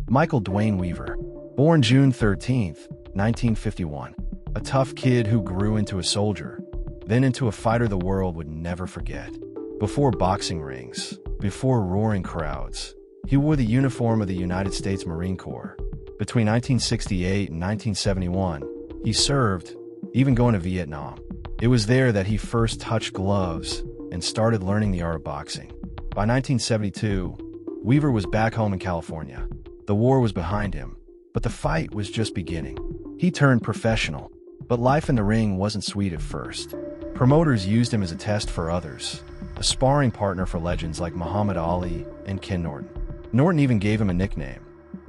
Michael Dwayne Weaver, born June 13, 1951. A tough kid who grew into a soldier, then into a fighter the world would never forget. Before boxing rings, before roaring crowds, he wore the uniform of the United States Marine Corps. Between 1968 and 1971, he served, even going to Vietnam. It was there that he first touched gloves and started learning the art of boxing. By 1972, Weaver was back home in California. The war was behind him, but the fight was just beginning. He turned professional, but life in the ring wasn't sweet at first. Promoters used him as a test for others, a sparring partner for legends like Muhammad Ali and Ken Norton. Norton even gave him a nickname,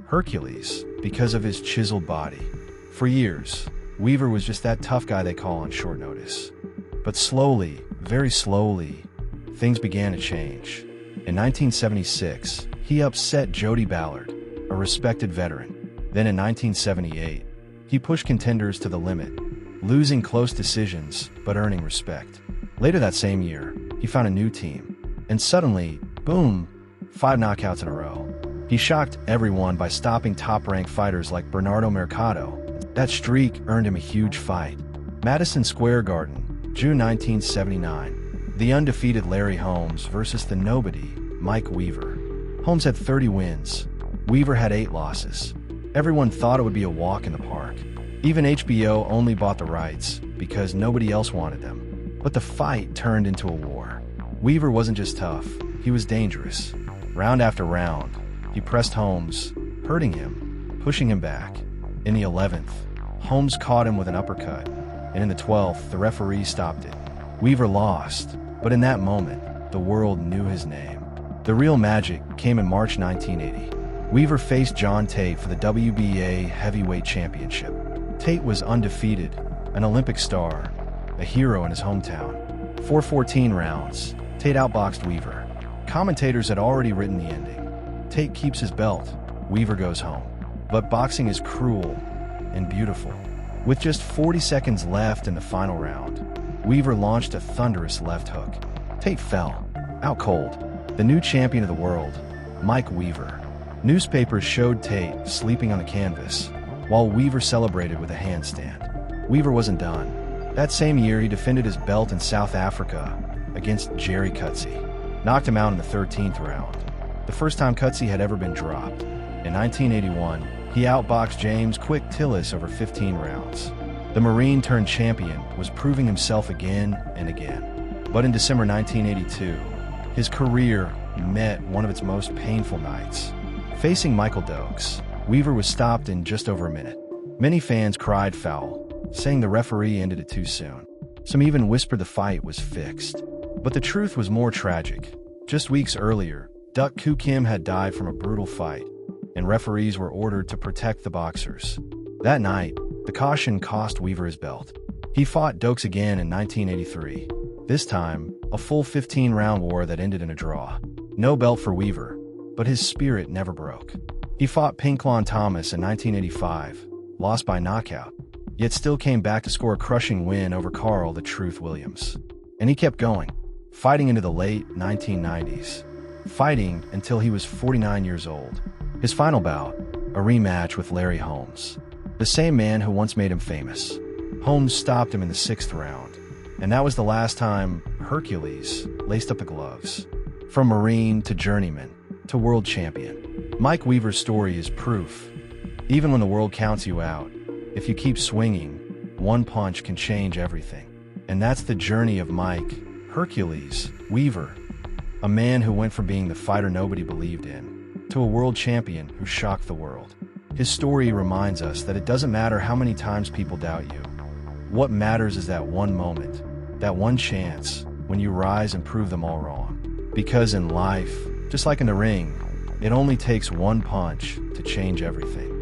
Hercules, because of his chiseled body. For years, Weaver was just that tough guy they call on short notice. But slowly, very slowly, things began to change. In 1976, he upset Jody Ballard, a respected veteran. Then in 1978, he pushed contenders to the limit, losing close decisions but earning respect. Later that same year, he found a new team, and suddenly, boom, 5 knockouts in a row. He shocked everyone by stopping top-ranked fighters like Bernardo Mercado. That streak earned him a huge fight. Madison Square Garden, June 1979. The undefeated Larry Holmes versus the nobody, Mike Weaver. Holmes had 30 wins. Weaver had 8 losses. Everyone thought it would be a walk in the park. Even HBO only bought the rights because nobody else wanted them. But the fight turned into a war. Weaver wasn't just tough, he was dangerous. Round after round, he pressed Holmes, hurting him, pushing him back. In the 11th, Holmes caught him with an uppercut, and in the 12th, the referee stopped it. Weaver lost, but in that moment, the world knew his name. The real magic came in March 1980. Weaver faced John Tate for the WBA Heavyweight Championship. Tate was undefeated, an Olympic star, a hero in his hometown. For 14 rounds, Tate outboxed Weaver. Commentators had already written the ending. Tate keeps his belt, Weaver goes home. But boxing is cruel and beautiful. With just 40 seconds left in the final round, Weaver launched a thunderous left hook. Tate fell, out cold. The new champion of the world, Mike Weaver. Newspapers showed Tate sleeping on the canvas, while Weaver celebrated with a handstand. Weaver wasn't done. That same year, he defended his belt in South Africa against Jerry Cutsey. Knocked him out in the 13th round, the first time Cutsey had ever been dropped. In 1981, he outboxed James Quick Tillis over 15 rounds. The Marine-turned-champion was proving himself again and again. But in December 1982, his career met one of its most painful nights. Facing Michael Dokes, Weaver was stopped in just over a minute. Many fans cried foul, saying the referee ended it too soon. Some even whispered the fight was fixed. But the truth was more tragic. Just weeks earlier, Duck Koo Kim had died from a brutal fight, and referees were ordered to protect the boxers. That night, the caution cost Weaver his belt. He fought Dokes again in 1983. This time, a full 15-round war that ended in a draw. No belt for Weaver, but his spirit never broke. He fought Pinklon Thomas in 1985, lost by knockout, yet still came back to score a crushing win over Carl the Truth Williams. And he kept going, fighting into the late 1990s, fighting until he was 49 years old. His final bout, a rematch with Larry Holmes, the same man who once made him famous. Holmes stopped him in the 6th round, and that was the last time Hercules laced up the gloves. From Marine to journeyman to world champion, Mike Weaver's story is proof. Even when the world counts you out, if you keep swinging, one punch can change everything. And that's the journey of Mike Hercules Weaver, a man who went from being the fighter nobody believed in to a world champion who shocked the world. His story reminds us that it doesn't matter how many times people doubt you. What matters is that one moment, that one chance, when you rise and prove them all wrong. Because in life, just like in the ring, it only takes one punch to change everything.